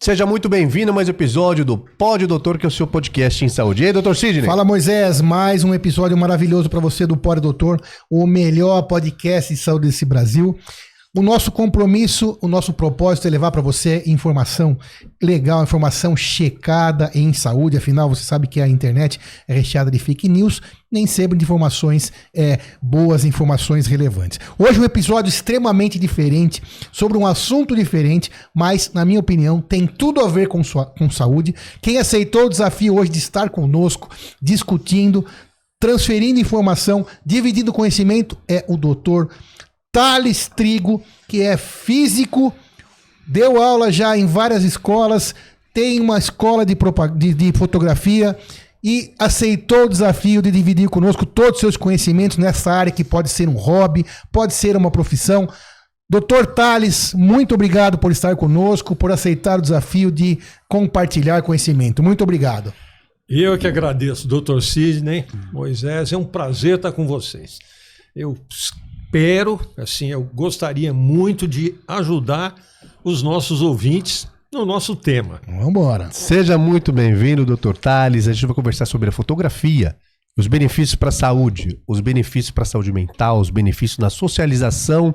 Seja muito bem-vindo a mais um episódio do Pode Doutor, que é o seu podcast em saúde. E aí, doutor Sidney? Fala, Moisés, mais um episódio maravilhoso para você do Pode Doutor, o melhor podcast de saúde desse Brasil. O nosso compromisso, o nosso propósito é levar para você informação legal, informação checada em saúde. Afinal, você sabe que a internet é recheada de fake news, nem sempre de informações boas, informações relevantes. Hoje um episódio extremamente diferente, sobre um assunto diferente, mas, na minha opinião, tem tudo a ver com saúde. Quem aceitou o desafio hoje de estar conosco, discutindo, transferindo informação, dividindo conhecimento, é o doutor Thales Trigo, que é físico, deu aula já em várias escolas, tem uma escola de fotografia e aceitou o desafio de dividir conosco todos os seus conhecimentos nessa área que pode ser um hobby, pode ser uma profissão. Dr. Thales, muito obrigado por estar conosco, por aceitar o desafio de compartilhar conhecimento. Muito obrigado. Eu que agradeço, Dr. Sidney, Moisés, é um prazer estar com vocês. Eu gostaria muito de ajudar os nossos ouvintes no nosso tema. Vamos embora. Seja muito bem-vindo, Dr. Thales. A gente vai conversar sobre a fotografia, os benefícios para a saúde, os benefícios para a saúde mental, os benefícios na socialização.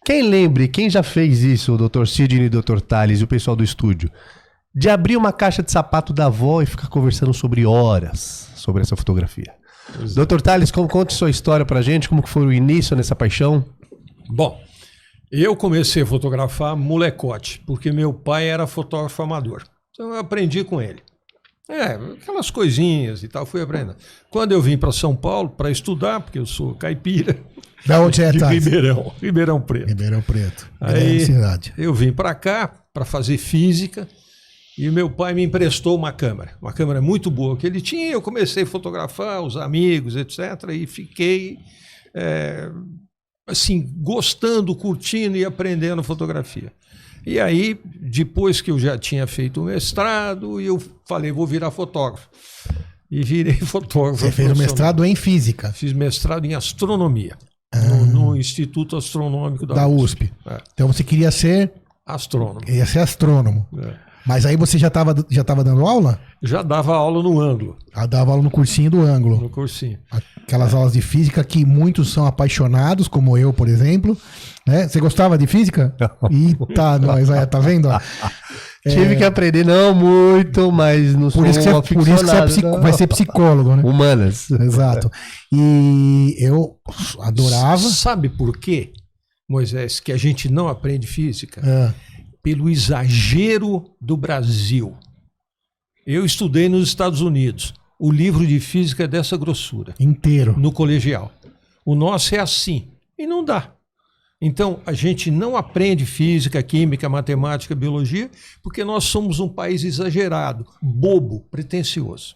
Quem já fez isso, o Dr. Sidney e o Dr. Thales e o pessoal do estúdio, de abrir uma caixa de sapato da avó e ficar conversando sobre horas sobre essa fotografia? Dr. Thales, conte sua história pra gente, como que foi o início nessa paixão? Bom, eu comecei a fotografar molecote, porque meu pai era fotógrafo amador. Então eu aprendi com ele. Aquelas coisinhas e tal, fui aprendendo. Quando eu vim para São Paulo para estudar, porque eu sou caipira. Da onde é, Thales? Ribeirão Preto. Ribeirão Preto. Aí eu vim para cá para fazer física. E meu pai me emprestou uma câmera muito boa que ele tinha. Eu comecei a fotografar os amigos, etc. E fiquei, gostando, curtindo e aprendendo fotografia. E aí, depois que eu já tinha feito o mestrado, eu falei, vou virar fotógrafo. E virei fotógrafo. Você fez o mestrado em física? Fiz mestrado em astronomia, no Instituto Astronômico da USP. Então você queria ser... astrônomo. Ia ser astrônomo. Mas aí você já estava dando aula? Já dava aula no ângulo. Dava aula no cursinho do ângulo. No cursinho. Aquelas aulas de física que muitos são apaixonados, como eu, por exemplo. Né? Você gostava de física? Eita, nós, tá vendo? Tive que aprender, não muito, mas não sou por isso que você vai ser psicólogo, né? Humanas. Exato. E eu adorava. Sabe por quê, Moisés, que a gente não aprende física? Pelo exagero do Brasil. Eu estudei nos Estados Unidos. O livro de física é dessa grossura. Inteiro. No colegial. O nosso é assim. E não dá. Então, a gente não aprende física, química, matemática, biologia, porque nós somos um país exagerado, bobo, pretensioso.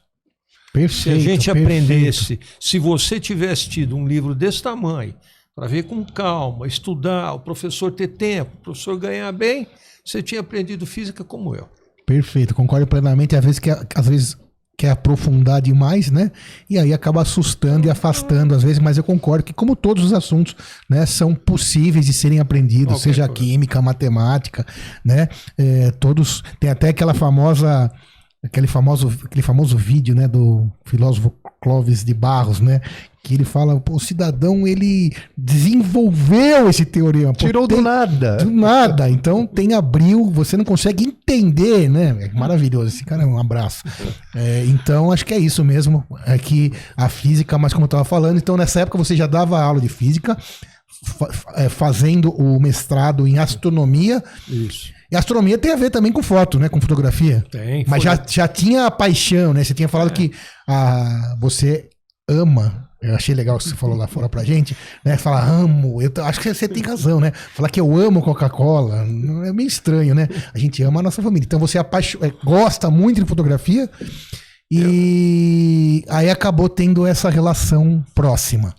Perfeito, se a gente aprendesse, se você tivesse tido um livro desse tamanho, para ver com calma, estudar, o professor ter tempo, o professor ganhar bem, você tinha aprendido física como eu. Perfeito, concordo plenamente. Às vezes quer aprofundar demais, né? E aí acaba assustando e afastando às vezes, mas eu concordo que, como todos os assuntos, né, são possíveis de serem aprendidos, seja química, matemática, né? Todos, tem até aquele famoso vídeo, né, do filósofo Clóvis de Barros, né? Que ele fala, o cidadão, ele desenvolveu esse teorema. Tirou do nada. Do nada. Então abriu, você não consegue entender, né? É maravilhoso. Esse cara é um abraço. Então, acho que é isso mesmo. É que a física, mas como eu estava falando, então nessa época você já dava aula de física, fazendo o mestrado em astronomia. Isso. E a astronomia tem a ver também com foto, né? Com fotografia. Tem. Mas já tinha a paixão, né? Você tinha falado que você ama. Eu achei legal o que você falou lá fora pra gente, né? Falar amo. Eu acho que você tem razão, né? Falar que eu amo Coca-Cola é meio estranho, né? A gente ama a nossa família. Então você gosta muito de fotografia e aí acabou tendo essa relação próxima.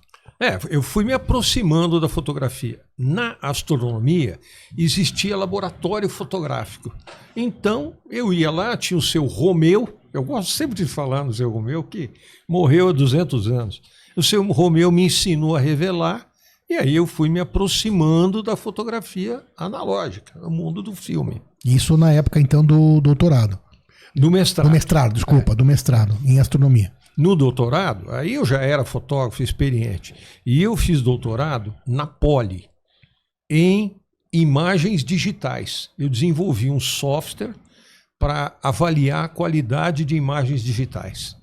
Eu fui me aproximando da fotografia. Na astronomia existia laboratório fotográfico. Então eu ia lá, tinha o seu Romeu. Eu gosto sempre de falar no seu Romeu, que morreu há 200 anos. O seu Romeu me ensinou a revelar E aí eu fui me aproximando da fotografia analógica, do mundo do filme. Isso na época, então, do doutorado. Do mestrado. Do mestrado, desculpa, do mestrado, em astronomia. No doutorado, aí eu já era fotógrafo experiente. E eu fiz doutorado na Poli, em imagens digitais. Eu desenvolvi um software para avaliar a qualidade de imagens digitais.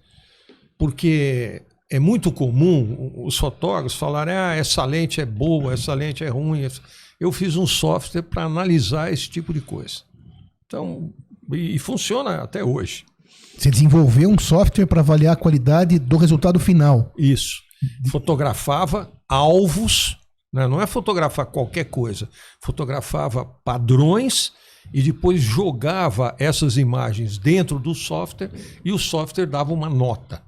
Porque é muito comum os fotógrafos falarem: essa lente é boa, essa lente é ruim. Eu fiz um software para analisar esse tipo de coisa. Então, e funciona até hoje. Você desenvolveu um software para avaliar a qualidade do resultado final. Isso. Fotografava alvos, né? Não é fotografar qualquer coisa. Fotografava padrões e depois jogava essas imagens dentro do software e o software dava uma nota.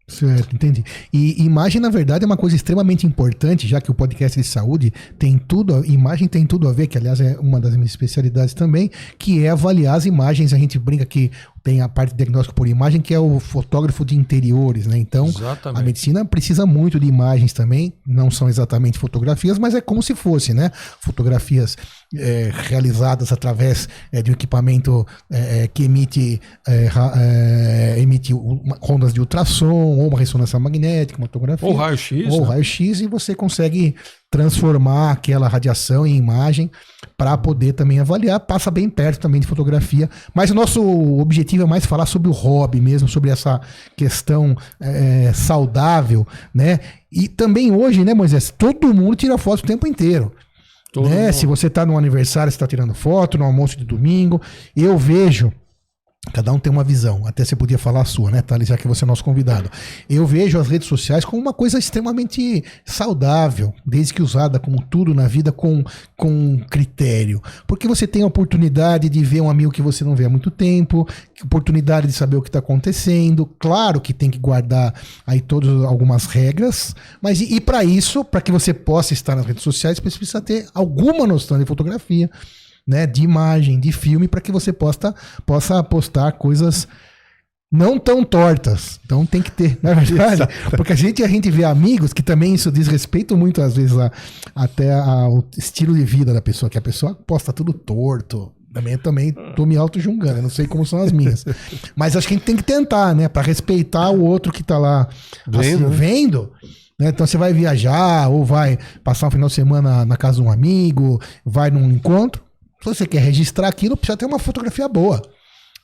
Certo, entendi. E imagem, na verdade, é uma coisa extremamente importante, já que o podcast de saúde tem tudo, imagem tem tudo a ver, que aliás é uma das minhas especialidades também, que é avaliar as imagens. A gente brinca que tem a parte de diagnóstico por imagem, que é o fotógrafo de interiores, né? Então, Exatamente. A medicina precisa muito de imagens também, não são exatamente fotografias, mas é como se fosse, né? Fotografias realizadas através de um equipamento que emite ondas de ultrassom, ou uma ressonância magnética, uma tomografia. Ou raio-x. Ou né? raio-x, e você consegue transformar aquela radiação em imagem para poder também avaliar. Passa bem perto também de fotografia. Mas o nosso objetivo é mais falar sobre o hobby mesmo, sobre essa questão saudável, né? E também hoje, né, Moisés, todo mundo tira foto o tempo inteiro. Né? Se você está no aniversário, você está tirando foto, no almoço de domingo. Eu vejo, cada um tem uma visão, até você podia falar a sua, né, Thales, já que você é nosso convidado. Eu vejo as redes sociais como uma coisa extremamente saudável, desde que usada como tudo na vida com critério. Porque você tem a oportunidade de ver um amigo que você não vê há muito tempo, oportunidade de saber o que está acontecendo. Claro que tem que guardar aí algumas regras, mas e para isso, para que você possa estar nas redes sociais, você precisa ter alguma noção de fotografia, né, de imagem, de filme, para que você possa postar coisas não tão tortas. Então tem que ter, na verdade, porque a gente vê amigos que também isso diz respeito muito às vezes até ao estilo de vida da pessoa, que a pessoa posta tudo torto. Também tô me auto-julgando, eu não sei como são as minhas. Mas acho que a gente tem que tentar, né, para respeitar o outro que tá lá vendo. Né? Então você vai viajar ou vai passar um final de semana na casa de um amigo, vai num encontro. Se você quer registrar aquilo, precisa ter uma fotografia boa.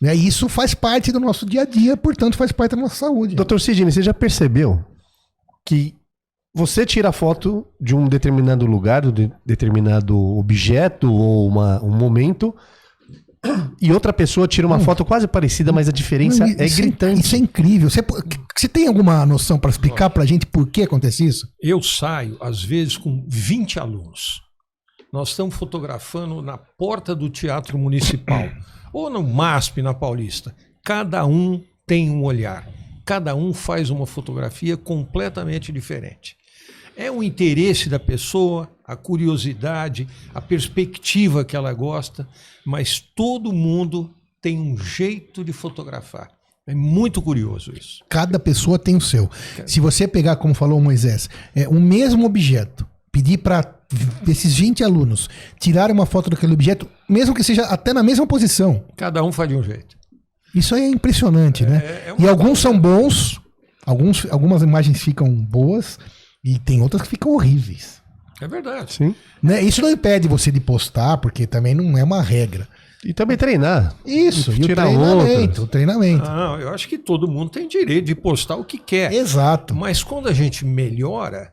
Né? E isso faz parte do nosso dia a dia, portanto faz parte da nossa saúde. Doutor Sidney, você já percebeu que você tira foto de um determinado lugar, de determinado objeto ou um momento, e outra pessoa tira uma foto quase parecida, mas a diferença é gritante. Isso é incrível. Você tem alguma noção para explicar para a gente por que acontece isso? Eu saio, às vezes, com 20 alunos. Nós estamos fotografando na porta do Teatro Municipal ou no MASP, na Paulista. Cada um tem um olhar. Cada um faz uma fotografia completamente diferente. É o interesse da pessoa, a curiosidade, a perspectiva que ela gosta, mas todo mundo tem um jeito de fotografar. É muito curioso isso. Cada pessoa tem o seu. Se você pegar, como falou o Moisés, o mesmo objeto, pedir para esses 20 alunos tirarem uma foto daquele objeto, mesmo que seja até na mesma posição. Cada um faz de um jeito. Isso aí é impressionante, né? E alguns são bons, algumas imagens ficam boas e tem outras que ficam horríveis. É verdade. Sim. Né? Isso não impede você de postar, porque também não é uma regra. E também treinar. Isso, e tirar o treinamento. Não, eu acho que todo mundo tem direito de postar o que quer. Exato. Mas quando a gente melhora,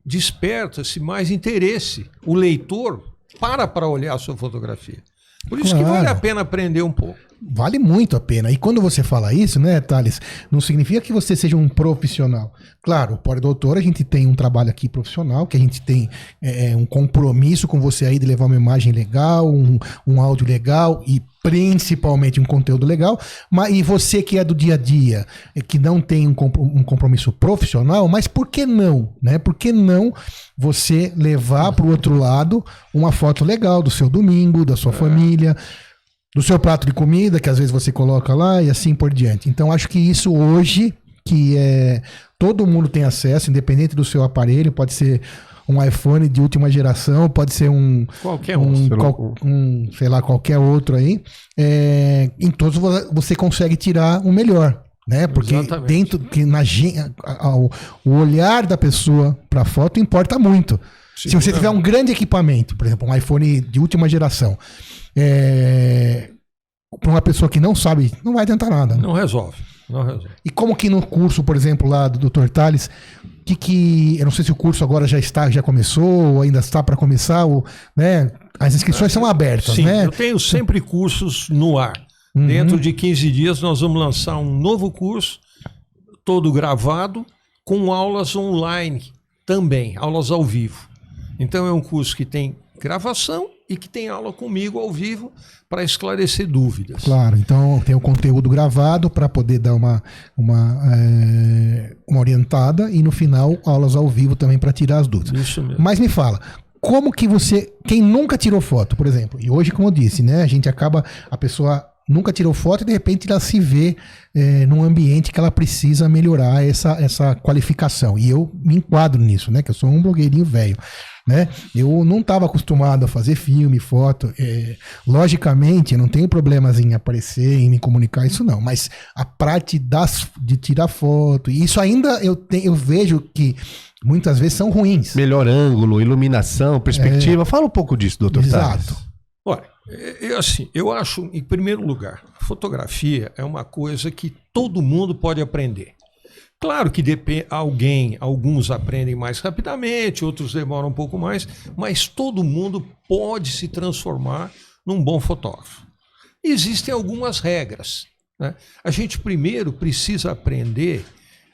desperta-se mais interesse. O leitor para olhar a sua fotografia. Por isso que vale a pena aprender um pouco. Vale muito a pena. E quando você fala isso, né, Thales, não significa que você seja um profissional. Claro, o pós-doutor, a gente tem um trabalho aqui profissional, que a gente tem um compromisso com você aí de levar uma imagem legal, um áudio legal e principalmente um conteúdo legal. E você que é do dia a dia, que não tem um compromisso profissional, mas por que não? Né? Por que não você levar para o outro lado uma foto legal do seu domingo, da sua família, do seu prato de comida, que às vezes você coloca lá e assim por diante. Então, acho que isso hoje, que todo mundo tem acesso, independente do seu aparelho, pode ser um iPhone de última geração, pode ser Qualquer sei lá, qualquer outro aí. Em todos você consegue tirar o melhor. Né? Porque Exatamente. dentro que o olhar da pessoa para a foto importa muito. Se você tiver um grande equipamento, por exemplo, um iPhone de última geração, para uma pessoa que não sabe, não vai adiantar nada. Não resolve. E como que no curso, por exemplo, lá do Dr. Tales, eu não sei se o curso agora já começou, ou ainda está para começar, né? As inscrições são abertas, sim, né? Eu tenho sempre cursos no ar. Dentro de 15 dias nós vamos lançar um novo curso, todo gravado, com aulas online também, aulas ao vivo. Então é um curso que tem gravação e que tem aula comigo ao vivo para esclarecer dúvidas. Claro, então tem o conteúdo gravado para poder dar uma orientada e no final aulas ao vivo também para tirar as dúvidas. Isso mesmo. Mas me fala, como que quem nunca tirou foto, por exemplo, e hoje, como eu disse, né, a pessoa nunca tirou foto e de repente ela se vê num ambiente que ela precisa melhorar essa qualificação. E eu me enquadro nisso, né? Que eu sou um blogueirinho velho, né? Eu não estava acostumado a fazer filme, foto. Logicamente, eu não tenho problemas em aparecer, em me comunicar, isso não. Mas a prática de tirar foto, e isso ainda eu vejo que muitas vezes são ruins. Melhor ângulo, iluminação, perspectiva. Fala um pouco disso, doutor Tales. Exato. Olha, eu acho, em primeiro lugar, fotografia é uma coisa que todo mundo pode aprender. Claro que alguns aprendem mais rapidamente, outros demoram um pouco mais, mas todo mundo pode se transformar num bom fotógrafo. Existem algumas regras, né? A gente primeiro precisa aprender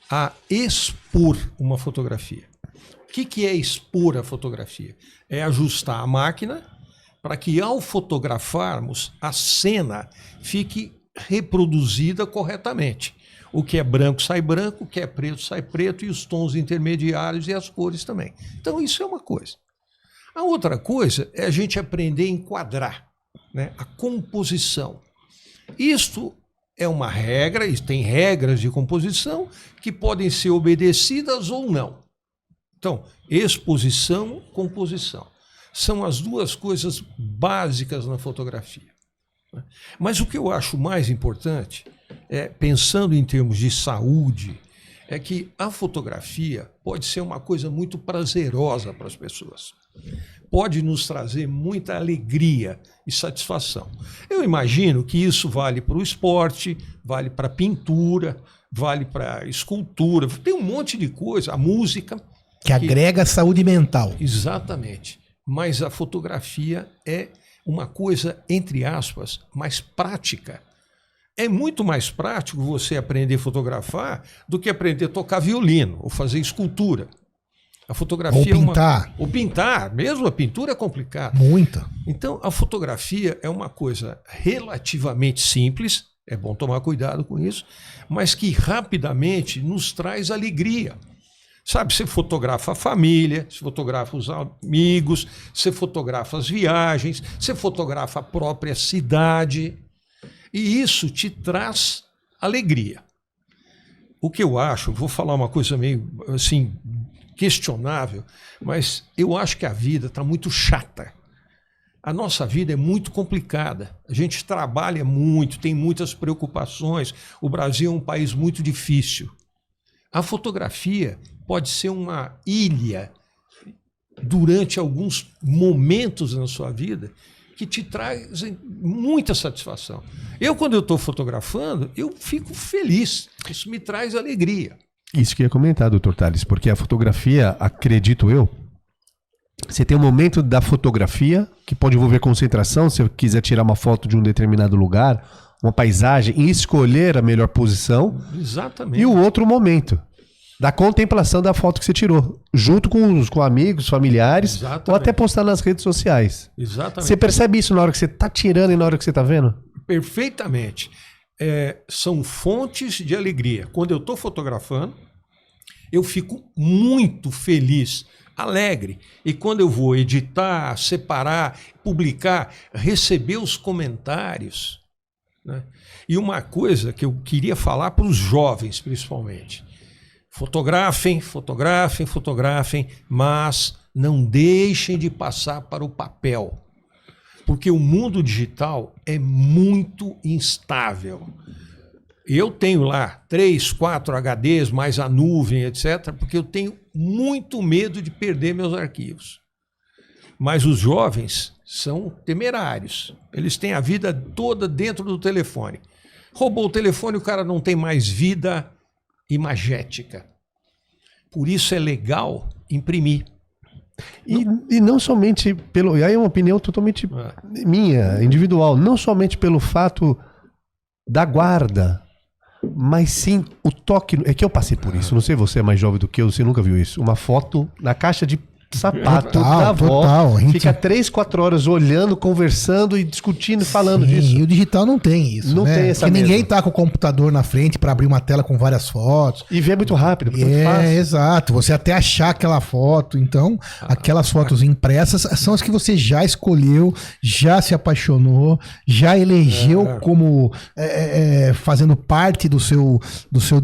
a expor uma fotografia. O que é expor a fotografia? É ajustar a máquina para que ao fotografarmos a cena fique reproduzida corretamente. O que é branco sai branco, o que é preto sai preto, e os tons intermediários e as cores também. Então isso é uma coisa. A outra coisa é a gente aprender a enquadrar, né, a composição. Isto é uma regra, e tem regras de composição que podem ser obedecidas ou não. Então, exposição, composição. São as duas coisas básicas na fotografia. Mas o que eu acho mais importante, pensando em termos de saúde, é que a fotografia pode ser uma coisa muito prazerosa para as pessoas. Pode nos trazer muita alegria e satisfação. Eu imagino que isso vale para o esporte, vale para a pintura, vale para a escultura, tem um monte de coisa, a música. Que agrega saúde mental. Exatamente. Mas a fotografia é uma coisa, entre aspas, mais prática. É muito mais prático você aprender a fotografar do que aprender a tocar violino ou fazer escultura. A fotografia ou pintar. Ou pintar, mesmo a pintura é complicada. Muita. Então, a fotografia é uma coisa relativamente simples, é bom tomar cuidado com isso, mas que rapidamente nos traz alegria. Sabe, você fotografa a família, você fotografa os amigos, você fotografa as viagens, você fotografa a própria cidade, e isso te traz alegria. O que eu acho, vou falar uma coisa meio assim, questionável, mas eu acho que a vida está muito chata. A nossa vida é muito complicada, a gente trabalha muito, tem muitas preocupações, o Brasil é um país muito difícil. A fotografia pode ser uma ilha durante alguns momentos na sua vida que te trazem muita satisfação. Quando eu estou fotografando, eu fico feliz, isso me traz alegria. Isso que eu ia comentar, doutor Tales, porque a fotografia, acredito eu, você tem um momento da fotografia que pode envolver concentração, se você quiser tirar uma foto de um determinado lugar, uma paisagem, e escolher a melhor posição. Exatamente. E o outro momento da contemplação da foto que você tirou, junto com amigos, familiares, Exatamente. Ou até postar nas redes sociais. Exatamente. Você percebe isso na hora que você está tirando e na hora que você está vendo? Perfeitamente. São fontes de alegria. Quando eu estou fotografando, eu fico muito feliz, alegre. E quando eu vou editar, separar, publicar, receber os comentários, né? E uma coisa que eu queria falar para os jovens, principalmente. Fotografem, fotografem, fotografem, mas não deixem de passar para o papel, porque o mundo digital é muito instável. Eu tenho lá 3, 4 HDs, mais a nuvem, etc., porque eu tenho muito medo de perder meus arquivos. Mas os jovens são temerários. Eles têm a vida toda dentro do telefone. Roubou o telefone, o cara não tem mais vida imagética. Por isso é legal imprimir. E não somente pelo... Aí é uma opinião totalmente minha, individual. Não somente pelo fato da guarda, mas sim o toque. É que eu passei por isso. Não sei, você é mais jovem do que eu, você nunca viu isso. Uma foto na caixa de sapato da avó. Fica 3, 4 horas olhando, conversando e discutindo e falando disso. E o digital não tem isso. Não tem essa Porque mesmo. ninguém tá com o computador na frente para abrir uma tela com várias fotos. E vê muito rápido, muito fácil. Exato. Você até achar aquela foto. Então, aquelas fotos impressas são as que você já escolheu, já se apaixonou, já elegeu como fazendo parte do seu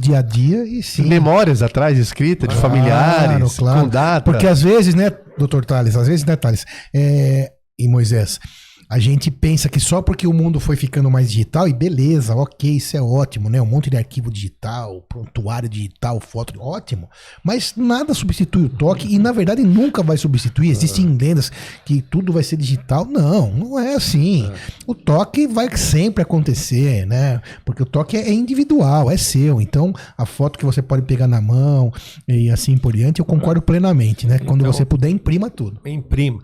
dia a dia. E sim. Memórias atrás, escrita de familiares, claro. com data. Porque às vezes, né, doutor Thales, Thales, e Moisés, a gente pensa que só porque o mundo foi ficando mais digital, e beleza, ok, isso é ótimo, né? Um monte de arquivo digital, prontuário digital, foto, ótimo. Mas nada substitui o toque e, na verdade, nunca vai substituir. Existem lendas que tudo vai ser digital. Não, não é assim. O toque vai sempre acontecer, né? Porque o toque é individual, é seu. Então, a foto que você pode pegar na mão e assim por diante, eu concordo plenamente, né? Quando você puder, imprima tudo. Imprima.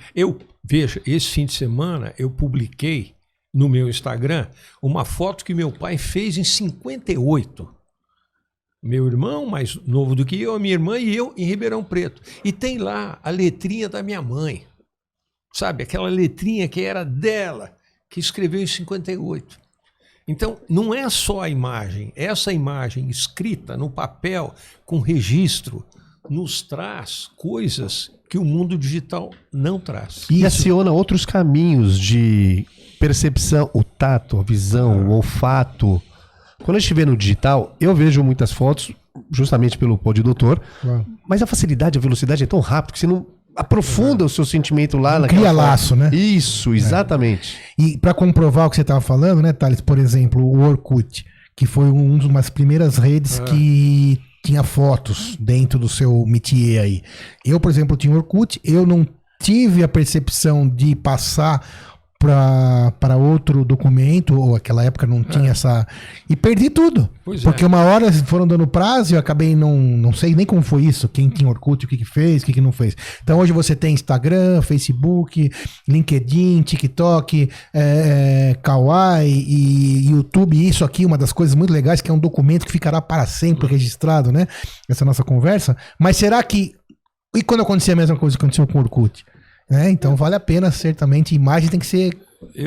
Veja, esse fim de semana eu publiquei no meu Instagram uma foto que meu pai fez em 58. Meu irmão, mais novo do que eu, a minha irmã e eu em Ribeirão Preto. E tem lá a letrinha da minha mãe. Sabe, aquela letrinha que era dela, que escreveu em 58. Então, não é só a imagem. Essa imagem escrita no papel, com registro, nos traz coisas que o mundo digital não traz. E aciona outros caminhos de percepção, o tato, a visão, o olfato. Quando a gente vê no digital, eu vejo muitas fotos, justamente pelo Pod Doutor, mas a facilidade, a velocidade é tão rápido que você não aprofunda o seu sentimento lá naquela cria foto. laço, né? Isso, exatamente. E para comprovar o que você estava falando, né, Thales, por exemplo, o Orkut, que foi uma das primeiras redes que tinha fotos dentro do seu métier aí. Eu, por exemplo, tinha Orkut, eu não tive a percepção de passar para outro documento, ou aquela época não tinha essa... E perdi tudo. Porque uma hora foram dando prazo e eu acabei não sei nem como foi isso, quem tinha Orkut, o que fez, o que não fez. Então hoje você tem Instagram, Facebook, LinkedIn, TikTok, Kawaii e YouTube. E isso aqui, uma das coisas muito legais, que é um documento que ficará para sempre registrado, né? Essa nossa conversa. Mas será que... E quando acontecer a mesma coisa que aconteceu com o Orkut? Então vale a pena, certamente. Imagem tem que ser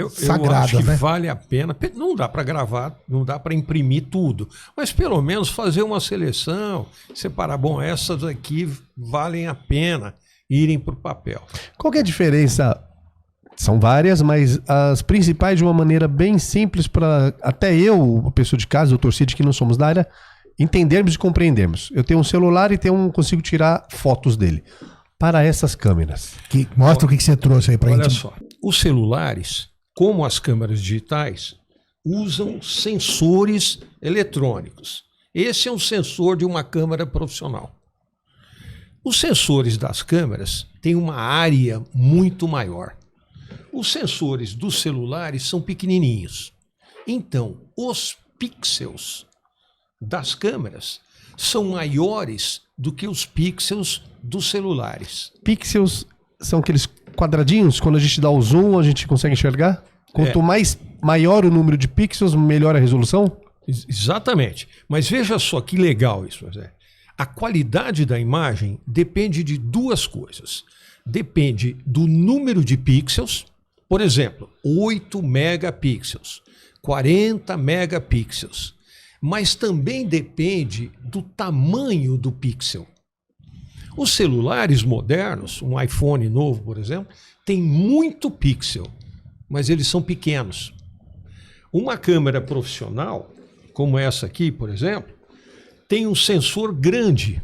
sagrada, eu acho que né? vale a pena. Não dá para gravar, não dá para imprimir tudo, mas pelo menos fazer uma seleção, separar, bom, essas aqui valem a pena irem para o papel. Qual que é a diferença? São várias, mas as principais de uma maneira bem simples para até eu, a pessoa de casa, o Torcide, que não somos da área, entendermos e compreendermos. Eu tenho um celular e consigo tirar fotos dele. Para essas câmeras. Mostra o que você trouxe aí pra gente. Olha só, os celulares, como as câmeras digitais, usam sensores eletrônicos. Esse é um sensor de uma câmera profissional. Os sensores das câmeras têm uma área muito maior. Os sensores dos celulares são pequenininhos. Então, os pixels das câmeras são maiores do que os pixels dos celulares. Pixels são aqueles quadradinhos, quando a gente dá o zoom, a gente consegue enxergar? Quanto maior o número de pixels, melhor a resolução? Exatamente. Mas veja só que legal isso, José. A qualidade da imagem depende de duas coisas. Depende do número de pixels, por exemplo, 8 megapixels, 40 megapixels. Mas também depende do tamanho do pixel. Os celulares modernos, um iPhone novo, por exemplo, tem muito pixel, mas eles são pequenos. Uma câmera profissional, como essa aqui, por exemplo, tem um sensor grande,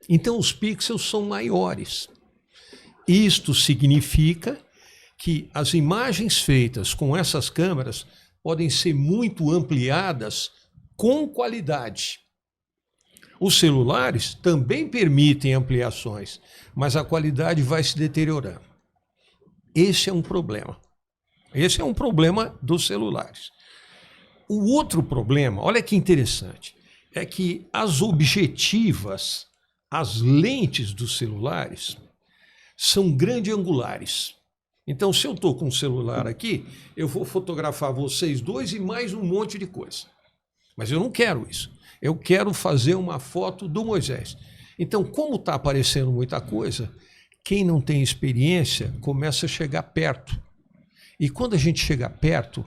então os pixels são maiores. Isto significa que as imagens feitas com essas câmeras podem ser muito ampliadas com qualidade. Os celulares também permitem ampliações, mas a qualidade vai se deteriorando. Esse é um problema. Esse é um problema dos celulares. O outro problema, olha que interessante, é que as objetivas, as lentes dos celulares, são grande-angulares. Então, se eu estou com um celular aqui, eu vou fotografar vocês dois e mais um monte de coisa. Mas eu não quero isso. Eu quero fazer uma foto do Moisés. Então, como está aparecendo muita coisa, quem não tem experiência começa a chegar perto. E quando a gente chega perto,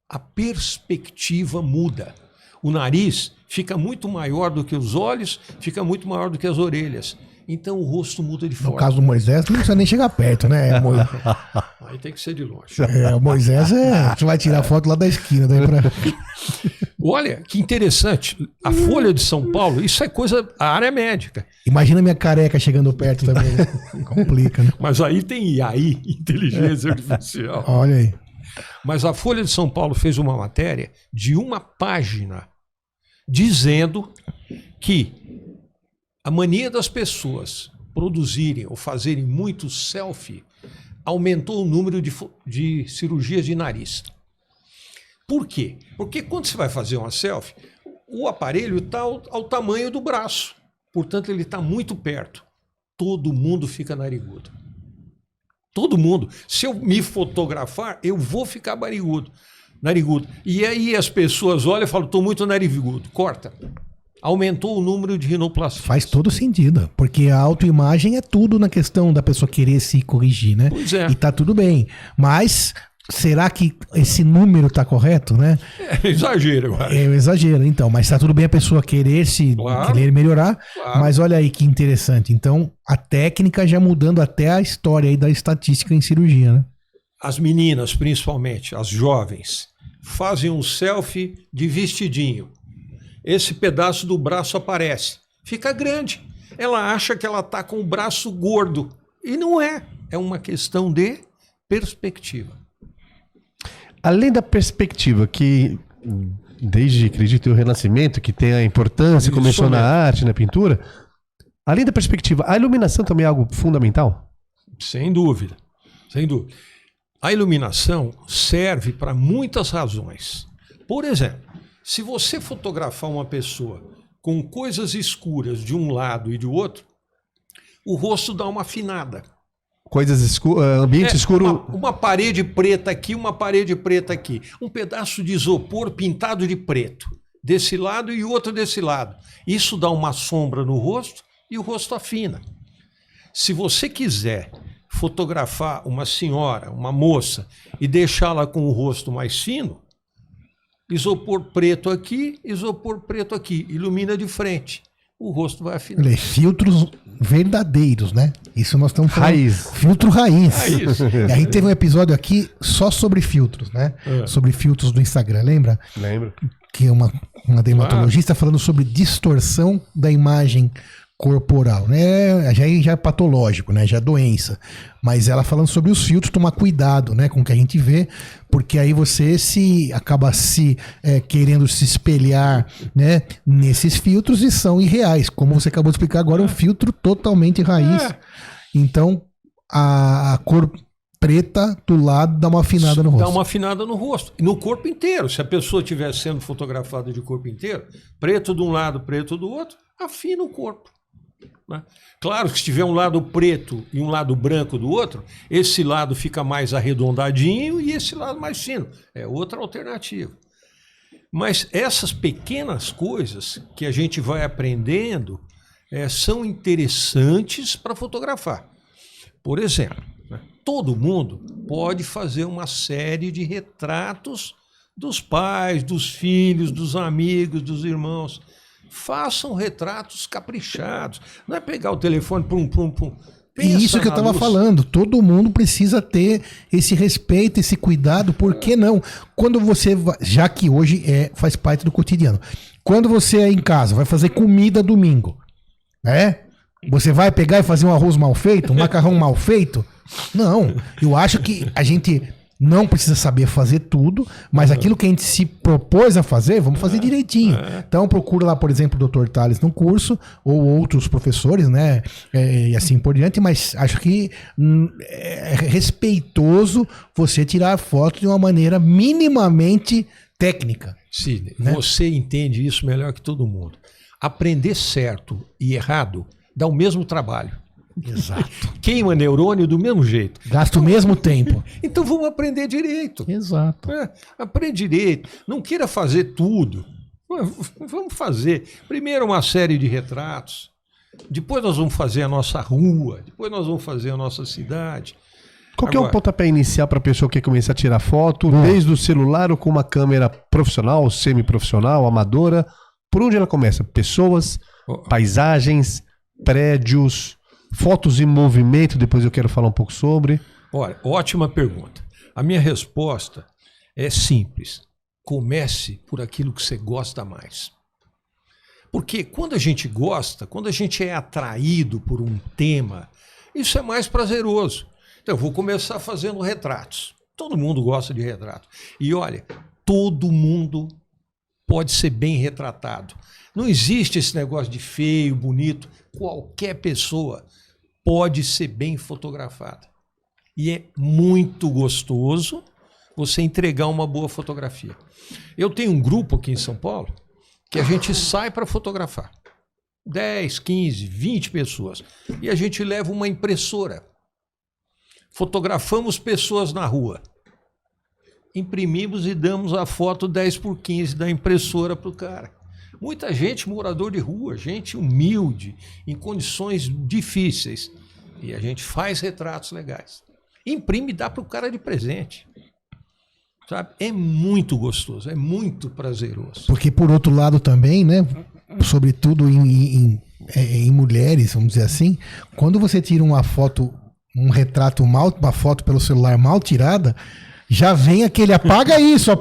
a perspectiva muda. O nariz fica muito maior do que os olhos, fica muito maior do que as orelhas. Então o rosto muda de forma. No caso do Moisés, não precisa nem chegar perto, né? Aí tem que ser de longe. O Moisés você vai tirar foto lá da esquina. Daí pra... Olha, que interessante. A Folha de São Paulo, isso é coisa, a área médica. Imagina minha careca chegando perto também. Né? Complica, né? Mas aí tem AI, inteligência artificial. Olha aí. Mas a Folha de São Paulo fez uma matéria de uma página dizendo que a mania das pessoas produzirem ou fazerem muito selfie aumentou o número de cirurgias de nariz. Por quê? Porque quando você vai fazer uma selfie, o aparelho está ao tamanho do braço. Portanto, ele está muito perto. Todo mundo fica narigudo. Todo mundo. Se eu me fotografar, eu vou ficar narigudo. E aí as pessoas olham e falam, estou muito narigudo. Corta. Aumentou o número de rinoplastia. Faz todo sentido, porque a autoimagem é tudo na questão da pessoa querer se corrigir, né? Pois é. E tá tudo bem. Mas será que esse número tá correto, né? É exagero, eu acho. É um exagero, então. Mas tá tudo bem a pessoa querer querer melhorar. Claro. Mas olha aí que interessante. Então, a técnica já mudando até a história aí da estatística em cirurgia, né? As meninas, principalmente, as jovens, fazem um selfie de vestidinho. Esse pedaço do braço aparece. Fica grande. Ela acha que ela está com o braço gordo. E não é. É uma questão de perspectiva. Além da perspectiva, que desde, acredito, o Renascimento, que tem a importância, Isso começou na mesmo. arte, na pintura, além da perspectiva, a iluminação também é algo fundamental? Sem dúvida. Sem dúvida. A iluminação serve para muitas razões. Por exemplo, se você fotografar uma pessoa com coisas escuras de um lado e do outro, o rosto dá uma afinada. Coisas escuras, ambiente escuro. Uma parede preta aqui, uma parede preta aqui. Um pedaço de isopor pintado de preto. Desse lado e outro desse lado. Isso dá uma sombra no rosto e o rosto afina. Se você quiser fotografar uma senhora, uma moça, e deixá-la com o rosto mais fino, isopor preto aqui, ilumina de frente. O rosto vai afinar. Filtros verdadeiros, né? Isso nós estamos falando. Raiz. Filtro raiz. Raiz. E a gente teve um episódio aqui só sobre filtros, né? Sobre filtros do Instagram, lembra? Lembro. Que é uma dermatologista falando sobre distorção da imagem corporal, né? Já é patológico, né? Já é doença. Mas ela falando sobre os filtros, tomar cuidado, né? Com o que a gente vê, porque aí você acaba querendo se espelhar, né? Nesses filtros e são irreais. Como você acabou de explicar agora, é um filtro totalmente raiz. Então, a cor preta do lado dá uma afinada no rosto. Dá uma afinada no rosto. E no corpo inteiro. Se a pessoa estiver sendo fotografada de corpo inteiro, preto de um lado, preto do outro, afina o corpo. Né? Claro que se tiver um lado preto e um lado branco do outro, esse lado fica mais arredondadinho e esse lado mais fino. É outra alternativa. Mas essas pequenas coisas que a gente vai aprendendo são interessantes para fotografar. Por exemplo, todo mundo pode fazer uma série de retratos dos pais, dos filhos, dos amigos, dos irmãos. Façam retratos caprichados. Não é pegar o telefone, pum. E isso que eu estava falando, todo mundo precisa ter esse respeito, esse cuidado, por que não? Quando você, já que hoje faz parte do cotidiano, quando você é em casa, vai fazer comida domingo, né? Você vai pegar e fazer um arroz mal feito, um macarrão mal feito? Não. Eu acho que a gente não precisa saber fazer tudo, mas aquilo que a gente se propôs a fazer, vamos fazer direitinho. Então procura lá, por exemplo, o Dr. Tales no curso, ou outros professores, né? E assim por diante, mas acho que é respeitoso você tirar foto de uma maneira minimamente técnica. Sidney, né? Você entende isso melhor que todo mundo. Aprender certo e errado dá o mesmo trabalho. Exato. Queima neurônio do mesmo jeito. Gasta o mesmo tempo. Então vamos aprender direito. Exato. Aprende direito. Não queira fazer tudo. Vamos fazer primeiro uma série de retratos. Depois nós vamos fazer a nossa rua. Depois nós vamos fazer a nossa cidade. Qual que é o pontapé inicial para a pessoa que quer começar a tirar foto, desde o celular ou com uma câmera profissional, semiprofissional, amadora? Por onde ela começa? Pessoas, paisagens, prédios, fotos em movimento, depois eu quero falar um pouco sobre. Olha, ótima pergunta. A minha resposta é simples. Comece por aquilo que você gosta mais. Porque quando a gente gosta, quando a gente é atraído por um tema, isso é mais prazeroso. Então, eu vou começar fazendo retratos. Todo mundo gosta de retrato. E olha, todo mundo pode ser bem retratado. Não existe esse negócio de feio, bonito. Qualquer pessoa pode ser bem fotografada. E é muito gostoso você entregar uma boa fotografia. Eu tenho um grupo aqui em São Paulo que a gente sai para fotografar. 10, 15, 20 pessoas. E a gente leva uma impressora. Fotografamos pessoas na rua. Imprimimos e damos a foto 10x15 da impressora para o cara. Muita gente morador de rua, gente humilde, em condições difíceis. E a gente faz retratos legais. Imprime e dá para o cara de presente. Sabe? É muito gostoso, é muito prazeroso. Porque por outro lado também, né? Sobretudo em mulheres, vamos dizer assim, quando você tira uma foto, um retrato mal, uma foto pelo celular mal tirada, já vem aquele apaga isso,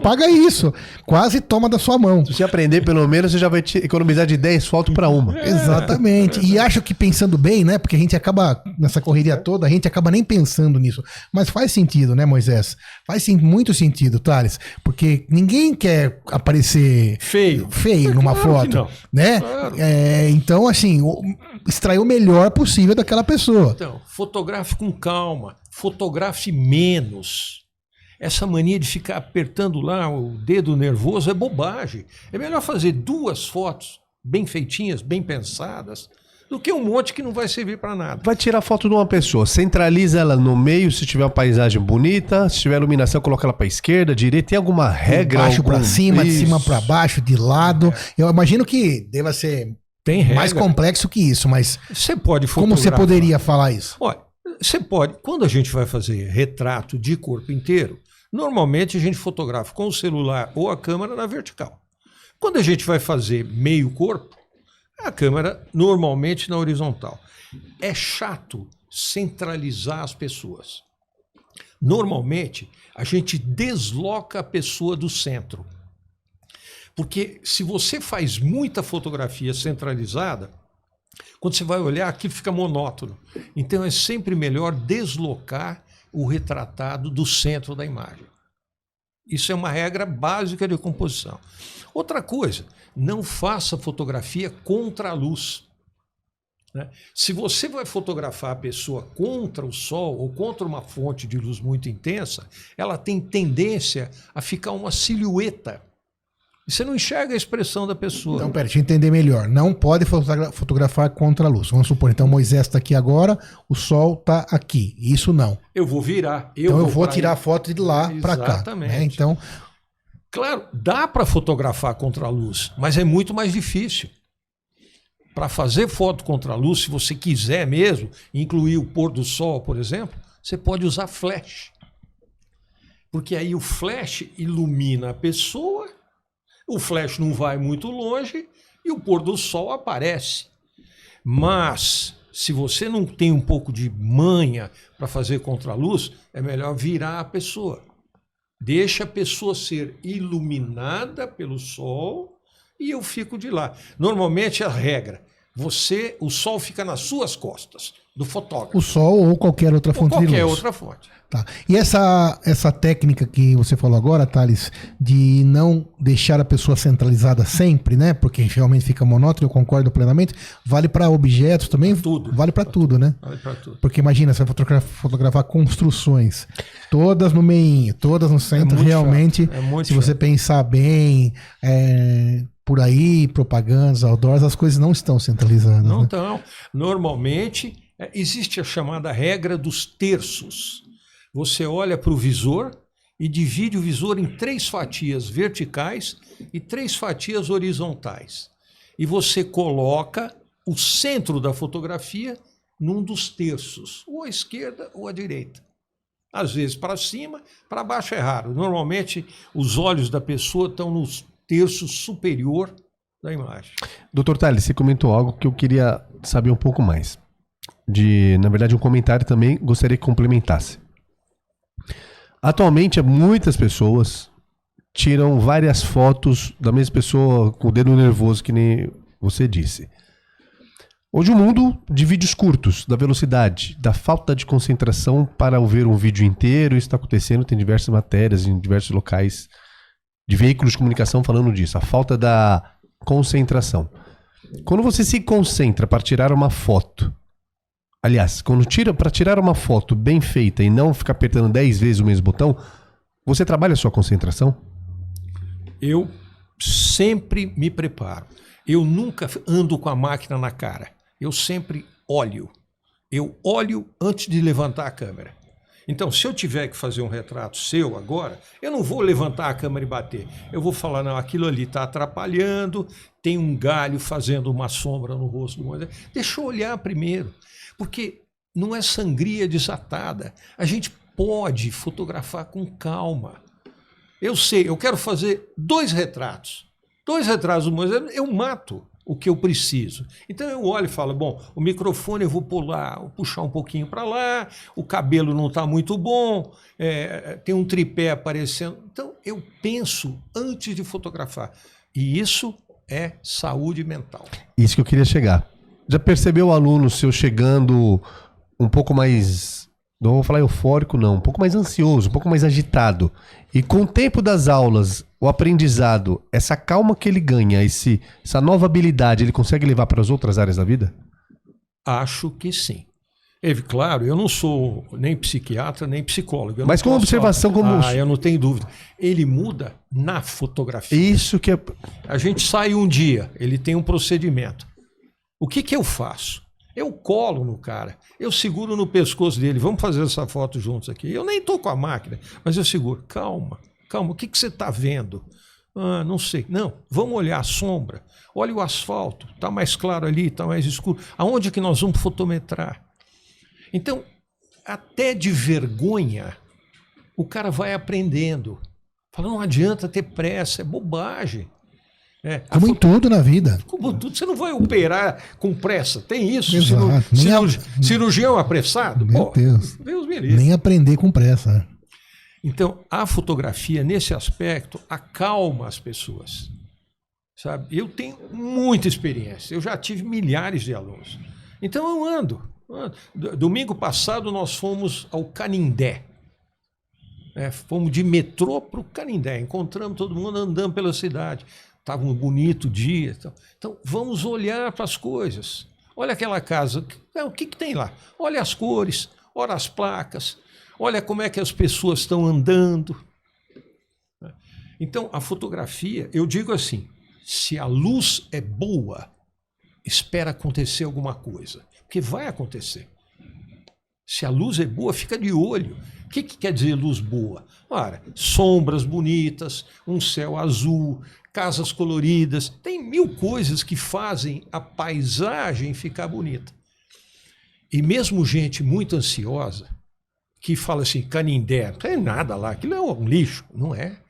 quase toma da sua mão. Se você aprender pelo menos, você já vai economizar de 10 fotos para uma. Exatamente. E acho que pensando bem, né? Porque a gente acaba, nessa correria toda, a gente acaba nem pensando nisso. Mas faz sentido, né, Moisés? Faz muito sentido, Thales. Porque ninguém quer aparecer feio numa foto. Não. Né? Claro. Então, assim, extrair o melhor possível daquela pessoa. Então, fotografe com calma, fotografe menos. Essa mania de ficar apertando lá o dedo nervoso é bobagem. É melhor fazer 2 fotos bem feitinhas, bem pensadas, do que um monte que não vai servir para nada. Vai tirar foto de uma pessoa, centraliza ela no meio, se tiver uma paisagem bonita, se tiver iluminação, coloca ela para esquerda, direita. Tem alguma regra? De baixo para cima, de cima para baixo, de lado. Eu imagino que deva ser mais complexo que isso, mas você pode fotografar. Como você poderia falar isso? Olha, você pode. Quando a gente vai fazer retrato de corpo inteiro, normalmente a gente fotografa com o celular ou a câmera na vertical. Quando a gente vai fazer meio corpo, a câmera normalmente na horizontal. É chato centralizar as pessoas. Normalmente a gente desloca a pessoa do centro. Porque se você faz muita fotografia centralizada, quando você vai olhar, aquilo fica monótono. Então é sempre melhor deslocar o retratado do centro da imagem. Isso é uma regra básica de composição. Outra coisa, não faça fotografia contra a luz. Né? Se você vai fotografar a pessoa contra o sol ou contra uma fonte de luz muito intensa, ela tem tendência a ficar uma silhueta. E você não enxerga a expressão da pessoa. Então, pera, deixa eu entender melhor. Não pode fotografar contra a luz. Vamos supor, então Moisés está aqui agora, o sol está aqui. Isso não. Eu vou virar. Então eu vou tirar a foto de lá para cá. Exatamente. Né? Então, claro, dá para fotografar contra a luz, mas é muito mais difícil. Para fazer foto contra a luz, se você quiser mesmo, incluir o pôr do sol, por exemplo, você pode usar flash. Porque aí o flash ilumina a pessoa, o flash não vai muito longe e o pôr do sol aparece. Mas, se você não tem um pouco de manha para fazer contra a luz, é melhor virar a pessoa. Deixa a pessoa ser iluminada pelo sol e eu fico de lá. Normalmente a regra, O sol fica nas suas costas, do fotógrafo. O sol ou qualquer outra fonte de luz. Qualquer outra fonte. Tá. E essa técnica que você falou agora, Thales, de não deixar a pessoa centralizada sempre, né? Porque realmente fica monótono, eu concordo plenamente. Vale para objetos também? Tudo. Vale para tudo, né? Vale para tudo. Porque imagina, você vai fotografar construções, todas no meio, todas no centro, realmente, se você pensar bem, por aí, propagandas, outdoors, as coisas não estão centralizadas. Não né? estão. Normalmente, existe a chamada regra dos terços. Você olha para o visor e divide o visor em 3 fatias verticais e 3 fatias horizontais. E você coloca o centro da fotografia num dos terços, ou à esquerda ou à direita. Às vezes para cima, para baixo é raro. Normalmente, os olhos da pessoa estão no terço superior da imagem. Dr. Thales, você comentou algo que eu queria saber um pouco mais. Na verdade, um comentário também gostaria que complementasse. Atualmente, muitas pessoas tiram várias fotos da mesma pessoa com o dedo nervoso, que nem você disse. Hoje o mundo de vídeos curtos, da velocidade, da falta de concentração para ver um vídeo inteiro, isso está acontecendo, tem diversas matérias em diversos locais de veículos de comunicação falando disso, a falta da concentração. Quando você se concentra para tirar uma foto, aliás, para tirar uma foto bem feita e não ficar apertando 10 vezes o mesmo botão, você trabalha a sua concentração? Eu sempre me preparo. Eu nunca ando com a máquina na cara. Eu sempre olho. Eu olho antes de levantar a câmera. Então, se eu tiver que fazer um retrato seu agora, eu não vou levantar a câmera e bater. Eu vou falar, não, aquilo ali está atrapalhando, tem um galho fazendo uma sombra no rosto do modelo. Deixa eu olhar primeiro. Porque não é sangria desatada. A gente pode fotografar com calma. Eu sei, eu quero fazer 2 retratos. 2 retratos do Moisés, eu mato o que eu preciso. Então eu olho e falo, bom, o microfone eu vou puxar um pouquinho para lá, o cabelo não está muito bom, tem um tripé aparecendo. Então eu penso antes de fotografar. E isso é saúde mental. Isso que eu queria chegar. Já percebeu o aluno seu chegando um pouco mais, não vou falar eufórico não, um pouco mais ansioso, um pouco mais agitado. E com o tempo das aulas, o aprendizado, essa calma que ele ganha, essa nova habilidade, ele consegue levar para as outras áreas da vida? Acho que sim. Claro, eu não sou nem psiquiatra, nem psicólogo. Mas como observação, como... eu não tenho dúvida. Ele muda na fotografia. Isso que é... A gente sai um dia, ele tem um procedimento. O que eu faço? Eu colo no cara, eu seguro no pescoço dele, vamos fazer essa foto juntos aqui. Eu nem estou com a máquina, mas eu seguro. Calma, o que você está vendo? Não sei. Não, vamos olhar a sombra. Olha o asfalto, está mais claro ali, está mais escuro. Aonde que nós vamos fotometrar? Então, até de vergonha, o cara vai aprendendo. Fala, não adianta ter pressa, é bobagem. Como em tudo na vida. Como tudo, você não vai operar com pressa. Tem isso. Exato. Cirurgião apressado? Meu Deus. Deus me livre. Nem aprender com pressa. Então, a fotografia, nesse aspecto, acalma as pessoas. Sabe? Eu tenho muita experiência. Eu já tive milhares de alunos. Então, eu ando. Domingo passado, nós fomos ao Canindé. Fomos de metrô para o Canindé. Encontramos todo mundo andando pela cidade. Estava um bonito dia. Então, vamos olhar para as coisas. Olha aquela casa. O que tem lá? Olha as cores, olha as placas, olha como é que as pessoas estão andando. Então, a fotografia, eu digo assim, se a luz é boa, espera acontecer alguma coisa. Porque vai acontecer. Se a luz é boa, fica de olho. O que quer dizer luz boa? Ora, sombras bonitas, um céu azul, casas coloridas, tem 1000 coisas que fazem a paisagem ficar bonita. E mesmo gente muito ansiosa, que fala assim, Canindé, não tem nada lá, aquilo é um lixo, não é?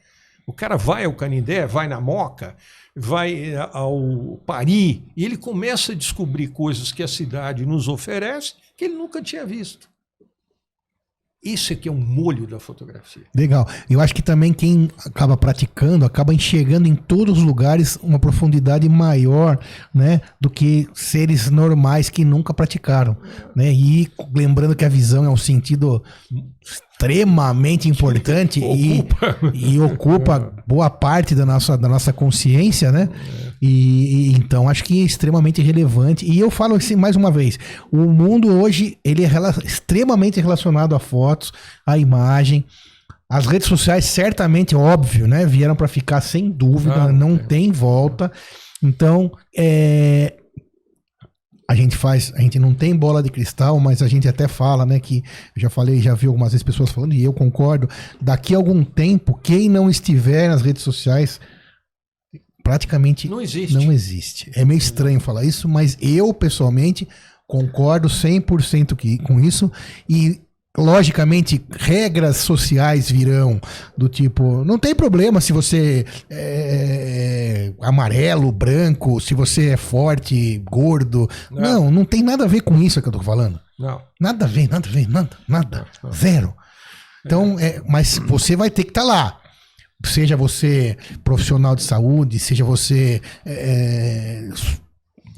O cara vai ao Canindé, vai na Moca, vai ao Paris, e ele começa a descobrir coisas que a cidade nos oferece que ele nunca tinha visto. Isso aqui é um molho da fotografia. Legal. Eu acho que também quem acaba praticando, acaba enxergando em todos os lugares uma profundidade maior, né, do que seres normais que nunca praticaram, né? E lembrando que a visão é um sentido extremamente importante e ocupa boa parte da nossa consciência, né? E então acho que é extremamente relevante. E eu falo assim mais uma vez, o mundo hoje ele é extremamente relacionado a fotos, a imagem. As redes sociais certamente, óbvio, né, vieram para ficar sem dúvida, não tem volta. Então, a gente não tem bola de cristal, mas a gente até fala, né, que eu já vi algumas vezes pessoas falando, e eu concordo, daqui a algum tempo, quem não estiver nas redes sociais praticamente não existe. É meio estranho falar isso, mas eu, pessoalmente, concordo 100% com isso. E, logicamente, regras sociais virão do tipo... Não tem problema se você é amarelo, branco, se você é forte, gordo. Não tem nada a ver com isso que eu tô falando. Não. Nada a ver, nada. Zero. Então, mas você vai ter que estar lá. Seja você profissional de saúde, seja você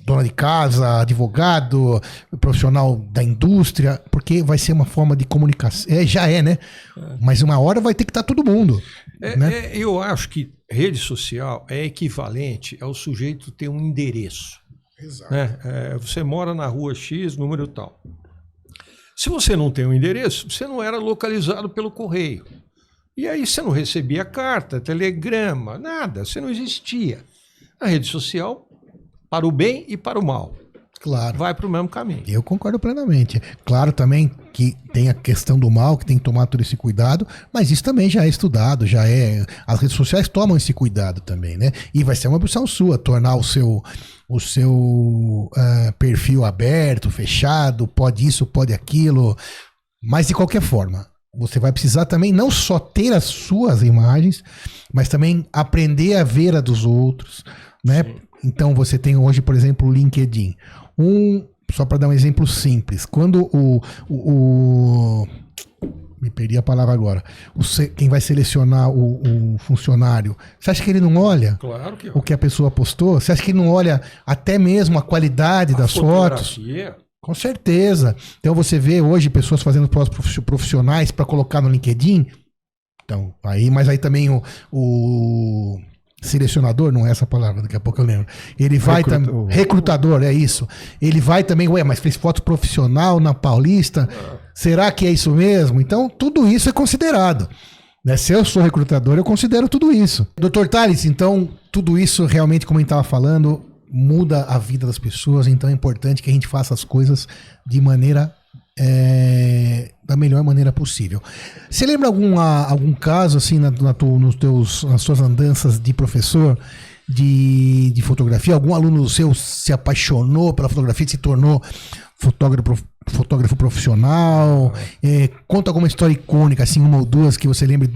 dona de casa, advogado, profissional da indústria, porque vai ser uma forma de comunicação. Já é, né? Mas uma hora vai ter que estar todo mundo. Né? Eu acho que rede social é equivalente ao sujeito ter um endereço. Exato. Né? Você mora na rua X, número tal. Se você não tem um endereço, você não era localizado pelo correio. E aí você não recebia carta, telegrama, nada, você não existia. A rede social, para o bem e para o mal, claro, vai para o mesmo caminho. Eu concordo plenamente. Claro também que tem a questão do mal, que tem que tomar todo esse cuidado, mas isso também já é estudado, as redes sociais tomam esse cuidado também, né? E vai ser uma opção sua, tornar o seu perfil aberto, fechado, pode isso, pode aquilo, mas de qualquer forma, você vai precisar também não só ter as suas imagens, mas também aprender a ver a dos outros, né? Sim. Então você tem hoje, por exemplo, o LinkedIn. Só para dar um exemplo simples, quando me perdi a palavra agora. Quem vai selecionar o funcionário, você acha que ele não olha o que a pessoa postou? Você acha que ele não olha até mesmo a qualidade das fotos? Com certeza. Então você vê hoje pessoas fazendo provas profissionais para colocar no LinkedIn. Então, mas aí também o selecionador, não é essa palavra, daqui a pouco eu lembro. Ele vai também. Recrutador, é isso. Ele vai também, mas fez foto profissional na Paulista. Será que é isso mesmo? Então, tudo isso é considerado. Né? Se eu sou recrutador, eu considero tudo isso. Dr. Tales, então, tudo isso realmente, como a gente estava falando, muda a vida das pessoas, então é importante que a gente faça as coisas de maneira da melhor maneira possível. Você lembra algum caso assim nas suas andanças de professor de fotografia? Algum aluno seu se apaixonou pela fotografia e se tornou fotógrafo profissional? Conta alguma história icônica, assim, uma ou duas que você lembre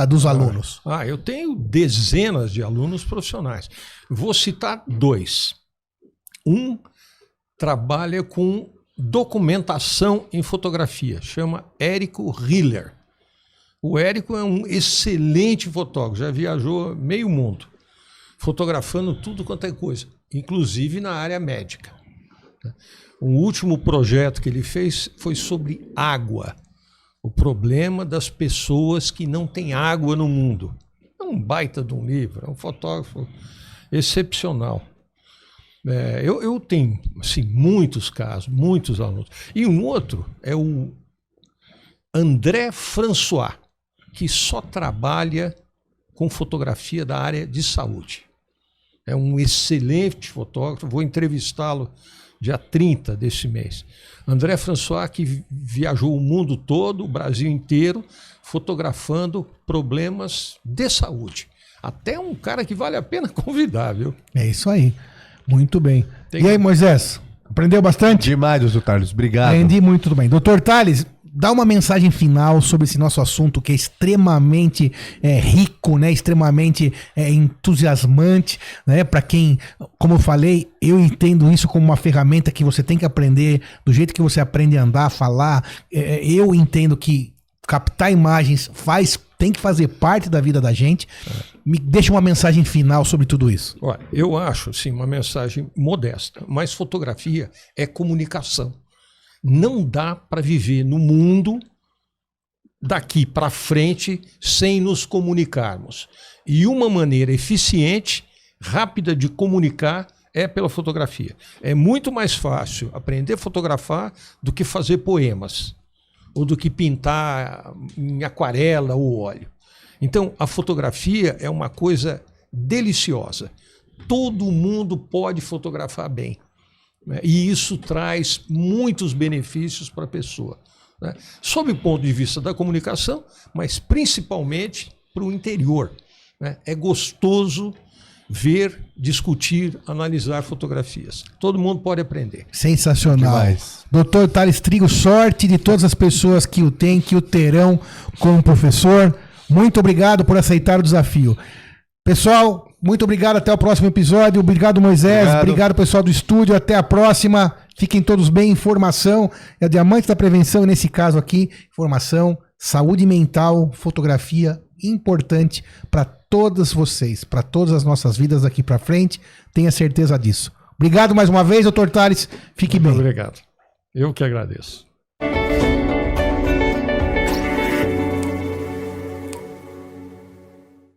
dos alunos. Eu tenho dezenas de alunos profissionais. Vou citar dois. Um trabalha com documentação em fotografia, chama Érico Hiller. O Érico é um excelente fotógrafo, já viajou meio mundo, fotografando tudo quanto é coisa, inclusive na área médica. O último projeto que ele fez foi sobre água, o problema das pessoas que não têm água no mundo. É um baita de um livro, é um fotógrafo excepcional. Eu tenho assim, muitos casos, muitos alunos. E um outro é o André François, que só trabalha com fotografia da área de saúde. É um excelente fotógrafo, vou entrevistá-lo dia 30 desse mês. André François, que viajou o mundo todo, o Brasil inteiro, fotografando problemas de saúde. Até um cara que vale a pena convidar, viu? É isso aí. Muito bem. E aí, Moisés? Aprendeu bastante? Demais, doutor Tales. Obrigado. Aprendi muito bem. Doutor Tales, dá uma mensagem final sobre esse nosso assunto que é extremamente rico, né? Extremamente entusiasmante, né? Para quem, como eu falei, eu entendo isso como uma ferramenta que você tem que aprender do jeito que você aprende a andar, a falar. Eu entendo que captar imagens tem que fazer parte da vida da gente. Me deixa uma mensagem final sobre tudo isso. Olha, eu acho, sim, uma mensagem modesta, mas fotografia é comunicação. Não dá para viver no mundo daqui para frente sem nos comunicarmos. E uma maneira eficiente, rápida de comunicar é pela fotografia. É muito mais fácil aprender a fotografar do que fazer poemas, ou do que pintar em aquarela ou óleo. Então, a fotografia é uma coisa deliciosa. Todo mundo pode fotografar bem, né? E isso traz muitos benefícios para a pessoa, né? Sob o ponto de vista da comunicação, mas principalmente para o interior, né? É gostoso ver, discutir, analisar fotografias. Todo mundo pode aprender. Sensacional. Dr. Thales Trigo, sorte de todas as pessoas que o têm, que o terão como professor. Muito obrigado por aceitar o desafio. Pessoal, muito obrigado. Até o próximo episódio. Obrigado, Moisés. Obrigado, pessoal do estúdio. Até a próxima. Fiquem todos bem. Informação é a diamante da prevenção. E nesse caso aqui, informação, saúde mental, fotografia, importante para todas vocês, para todas as nossas vidas daqui para frente. Tenha certeza disso. Obrigado mais uma vez, Dr. Thales. Fique bem. Muito obrigado. Eu que agradeço.